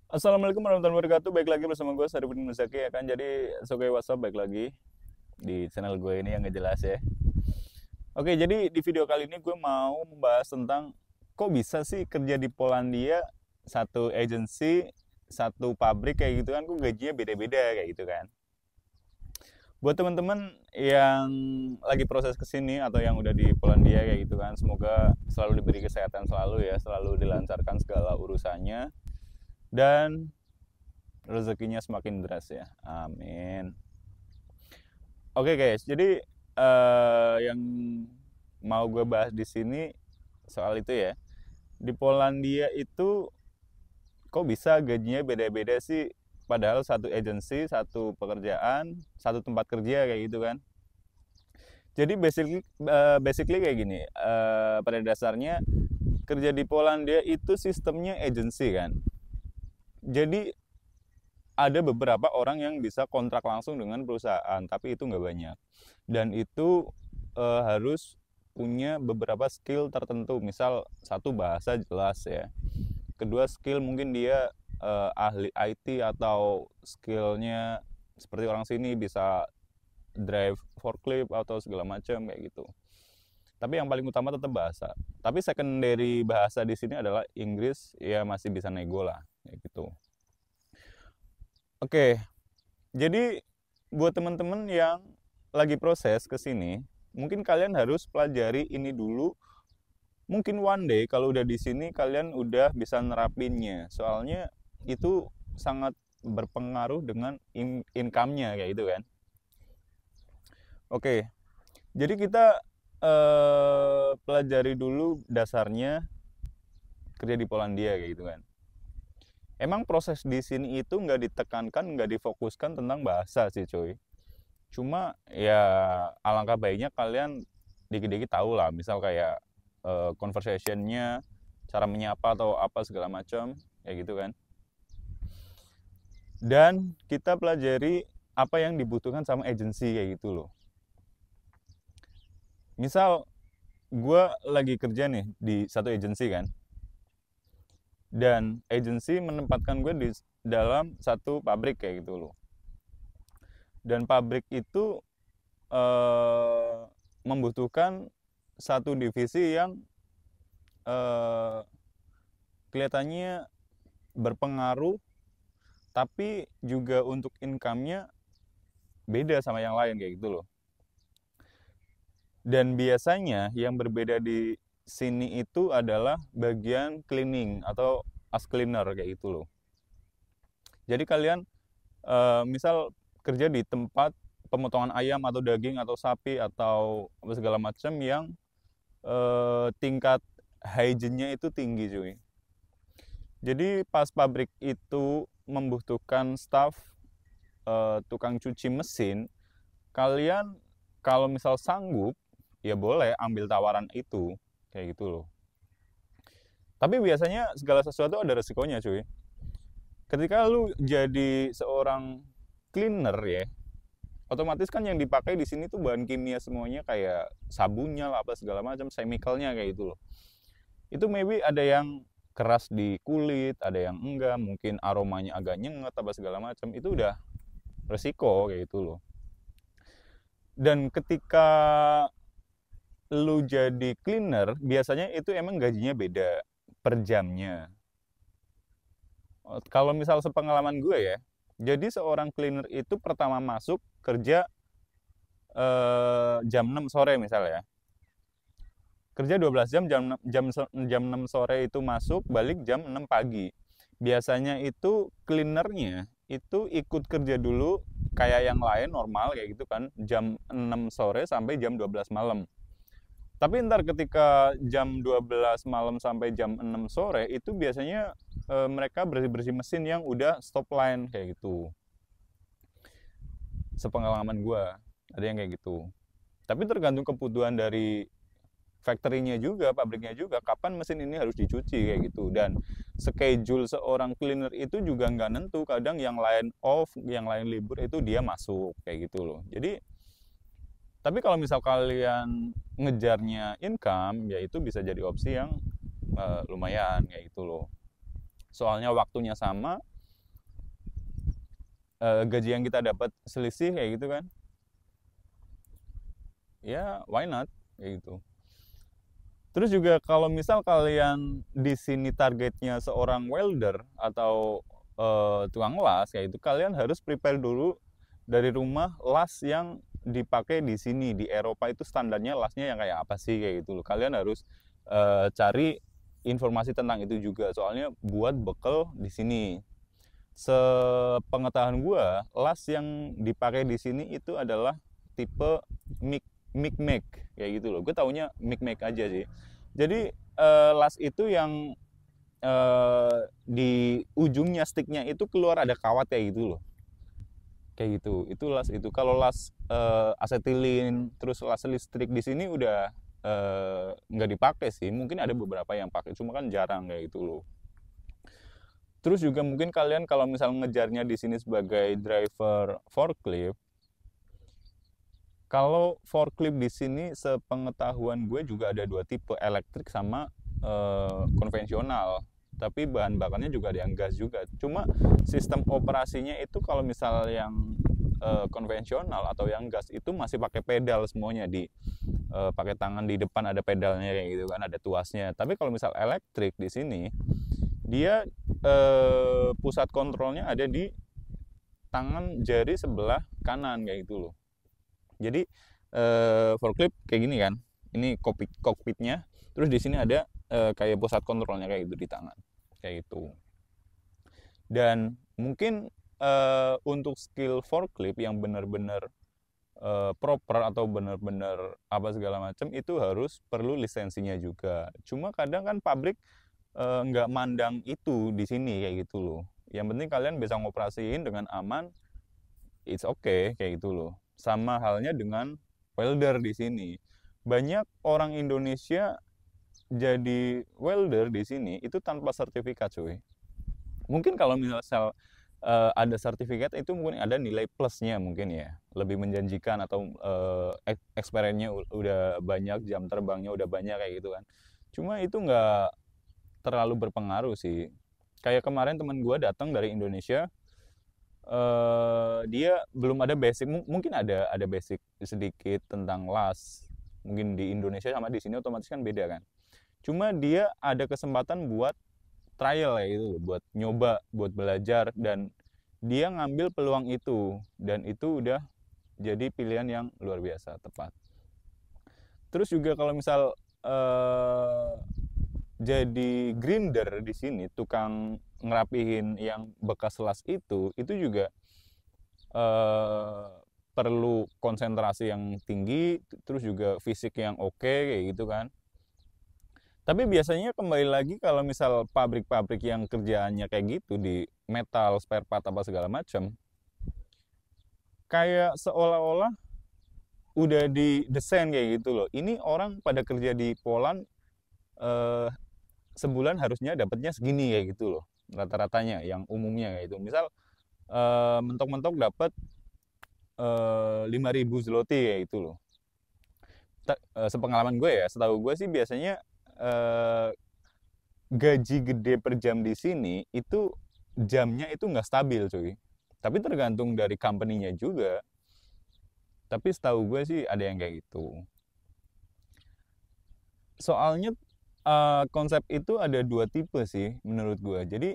Assalamualaikum warahmatullahi wabarakatuh. Baik lagi bersama gue Sarifudin Muzaki ya kan. Jadi Sogai WhatsApp baik lagi di channel gue ini yang ngejelas ya. Oke, jadi di video kali ini gue mau membahas tentang kok bisa sih kerja di Polandia satu agency, satu pabrik kayak gitu kan, kok gajinya beda-beda kayak gitu kan. Buat teman-teman yang lagi proses kesini atau yang udah di Polandia kayak gitu kan, semoga selalu diberi kesehatan selalu ya, selalu dilancarkan segala urusannya dan rezekinya semakin deras ya. Amin. Oke guys, jadi yang mau gue bahas di sini soal itu ya. Di Polandia itu kok bisa gajinya beda-beda sih? Padahal satu agensi, satu pekerjaan, satu tempat kerja kayak gitu kan. Jadi basically kayak gini. Pada dasarnya kerja di Polandia itu sistemnya agensi kan. Jadi ada beberapa orang yang bisa kontrak langsung dengan perusahaan, tapi itu nggak banyak. Dan itu harus punya beberapa skill tertentu. Misal satu bahasa jelas ya. Kedua skill mungkin dia ahli IT atau skillnya seperti orang sini bisa drive forklift atau segala macam kayak gitu. Tapi yang paling utama tetap bahasa. Tapi secondary bahasa di sini adalah Inggris, ya masih bisa nego lah kayak gitu. Oke, jadi buat teman-teman yang lagi proses ke sini, mungkin kalian harus pelajari ini dulu. Mungkin one day kalau udah di sini kalian udah bisa nerapinnya. Soalnya itu sangat berpengaruh dengan income-nya kayak gitu kan. Oke, jadi kita pelajari dulu dasarnya kerja di Polandia kayak gitu kan. Emang proses di sini itu nggak ditekankan, nggak difokuskan tentang bahasa sih cuy. Cuma ya alangkah baiknya kalian dikit-dikit tahu lah, misal kayak conversationnya, cara menyapa atau apa segala macam kayak gitu kan. Dan kita pelajari apa yang dibutuhkan sama agensi kayak gitu loh. Misal gue lagi kerja nih di satu agensi kan, dan agensi menempatkan gue di dalam satu pabrik kayak gitu loh. Dan pabrik itu eh, membutuhkan satu divisi yang eh, kelihatannya berpengaruh, tapi juga untuk income-nya beda sama yang lain kayak gitu loh. Dan biasanya yang berbeda di sini itu adalah bagian cleaning atau as cleaner kayak gitu loh. Jadi kalian misal kerja di tempat pemotongan ayam atau daging atau sapi atau segala macam yang tingkat hygiene-nya itu tinggi cuy. Jadi pas pabrik itu membutuhkan staff tukang cuci mesin, kalian kalau misal sanggup ya boleh ambil tawaran itu kayak gitu loh. Tapi biasanya segala sesuatu ada resikonya cuy. Ketika lu jadi seorang cleaner ya, otomatis kan yang dipakai di sini tuh bahan kimia semuanya, kayak sabunnya lah apa segala macam, chemicalnya kayak gitu loh. Itu maybe ada yang keras di kulit, ada yang enggak, mungkin aromanya agak nyengat apa segala macam, itu udah resiko kayak gitu loh. Dan ketika lu jadi cleaner, biasanya itu emang gajinya beda per jamnya. Kalau misal sepengalaman gue ya, jadi seorang cleaner itu pertama masuk kerja jam 6 sore misalnya. Kerja 12 jam, jam 6 sore itu masuk, balik jam 6 pagi. Biasanya itu cleanernya itu ikut kerja dulu kayak yang lain normal kayak gitu kan, jam 6 sore sampai jam 12 malam. Tapi ntar ketika jam 12 malam sampai jam 6 sore itu biasanya mereka bersih-bersih mesin yang udah stop line kayak gitu. Sepengalaman gue, ada yang kayak gitu. Tapi tergantung kebutuhan dari factory-nya juga, pabriknya juga, kapan mesin ini harus dicuci kayak gitu. Dan schedule seorang cleaner itu juga nggak nentu, kadang yang lain off, yang lain libur itu dia masuk kayak gitu loh. Jadi tapi kalau misal kalian ngejarnya income, ya itu bisa jadi opsi yang lumayan kayak gitu loh. Soalnya waktunya sama, gaji yang kita dapat selisih kayak gitu kan, ya why not kayak gitu. Terus juga kalau misal kalian di sini targetnya seorang welder atau tukang las kayak itu, kalian harus prepare dulu dari rumah las yang dipakai di sini. Di Eropa itu standarnya lasnya yang kayak apa sih kayak gitu loh. Kalian harus cari informasi tentang itu juga, soalnya buat bekal di sini. Sepengetahuan gua, las yang dipakai di sini itu adalah tipe Mic kayak gitu loh. Gue taunya Mic aja sih. Jadi las itu yang di ujungnya sticknya itu keluar ada kawat kayak gitu loh. Kayak gitu. Itu las itu. Kalau las asetilin terus las listrik di sini udah nggak dipakai sih. Mungkin ada beberapa yang pakai, cuma kan jarang kayak gitu loh. Terus juga mungkin kalian kalau misal ngejarnya di sini sebagai driver forklift, kalau forklift di sini sepengetahuan gue juga ada dua tipe, elektrik sama konvensional. Tapi bahan bakarnya juga ada yang gas juga. Cuma sistem operasinya itu kalau misal yang konvensional atau yang gas itu masih pakai pedal semuanya, di pakai tangan, di depan ada pedalnya kayak gitu kan, ada tuasnya. Tapi kalau misal elektrik di sini dia pusat kontrolnya ada di tangan jari sebelah kanan kayak gitu loh. Jadi forklift kayak gini kan, ini kokpitnya, terus di sini ada kayak pusat kontrolnya kayak gitu di tangan kayak gitu. Dan mungkin untuk skill forklift yang benar-benar proper atau benar-benar apa segala macam itu harus perlu lisensinya juga. Cuma kadang kan pabrik nggak mandang itu di sini kayak gitu loh. Yang penting kalian bisa ngoperasiin dengan aman, it's okay kayak gitu loh. Sama halnya dengan welder di sini. Banyak orang Indonesia jadi welder di sini itu tanpa sertifikat, cuy. Mungkin kalau misal ada sertifikat itu mungkin ada nilai plusnya mungkin ya, lebih menjanjikan atau experience-nya udah banyak, jam terbangnya udah banyak kayak gitu kan. Cuma itu nggak terlalu berpengaruh sih. Kayak kemarin teman gue datang dari Indonesia, dia belum ada basic, mungkin ada basic sedikit tentang las. Mungkin di Indonesia sama di sini otomatis kan beda kan. Cuma dia ada kesempatan buat trial ya itu, buat nyoba, buat belajar, dan dia ngambil peluang itu, dan itu udah jadi pilihan yang luar biasa tepat. Terus juga kalau misal jadi grinder di sini, tukang ngerapihin yang bekas las itu juga perlu konsentrasi yang tinggi, terus juga fisik yang oke kayak gitu kan. Tapi biasanya kembali lagi kalau misal pabrik-pabrik yang kerjaannya kayak gitu di metal, spare part apa segala macam, kayak seolah-olah udah didesain kayak gitu loh. Ini orang pada kerja di Poland sebulan harusnya dapatnya segini kayak gitu loh, rata-ratanya yang umumnya kayak gitu. Misal mentok-mentok dapat 5.000 zloty kayak gitu loh. Sepengalaman gue ya, setahu gue sih biasanya gaji gede per jam di sini itu jamnya itu nggak stabil, cuy. Tapi tergantung dari company-nya juga. Tapi setahu gue sih ada yang kayak gitu. Soalnya konsep itu ada dua tipe sih menurut gue. Jadi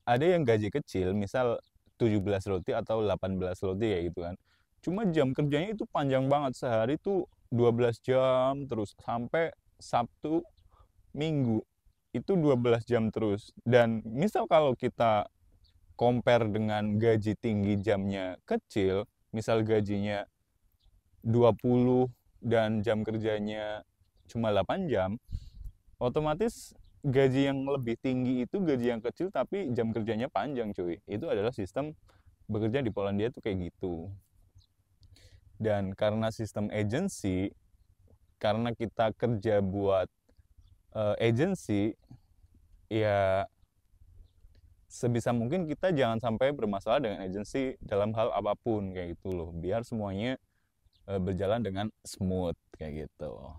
ada yang gaji kecil, misal 17 roti atau 18 roti kayak gitu kan. Cuma jam kerjanya itu panjang banget, sehari tuh 12 jam terus sampai Sabtu Minggu itu 12 jam terus. Dan misal kalau kita compare dengan gaji tinggi jamnya kecil, misal gajinya 20 dan jam kerjanya cuma 8 jam, otomatis gaji yang lebih tinggi itu gaji yang kecil tapi jam kerjanya panjang, cuy. Itu adalah sistem bekerja di Polandia tuh kayak gitu. Dan karena sistem agency, karena kita kerja buat agency, ya sebisa mungkin kita jangan sampai bermasalah dengan agency dalam hal apapun kayak gitu loh, biar semuanya berjalan dengan smooth kayak gitu.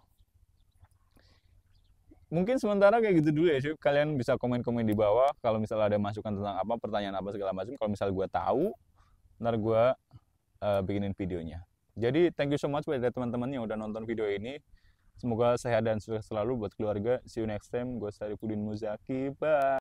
Mungkin sementara kayak gitu dulu ya, cuy. Kalian bisa komen-komen di bawah kalau misalnya ada masukan tentang apa, pertanyaan apa segala macam. Kalau misal gue tahu, ntar gue bikinin videonya. Jadi thank you so much buat teman-teman yang udah nonton video ini. Semoga sehat dan sukses selalu buat keluarga. See you next time. Gue Sarifudin Muzaki. Bye.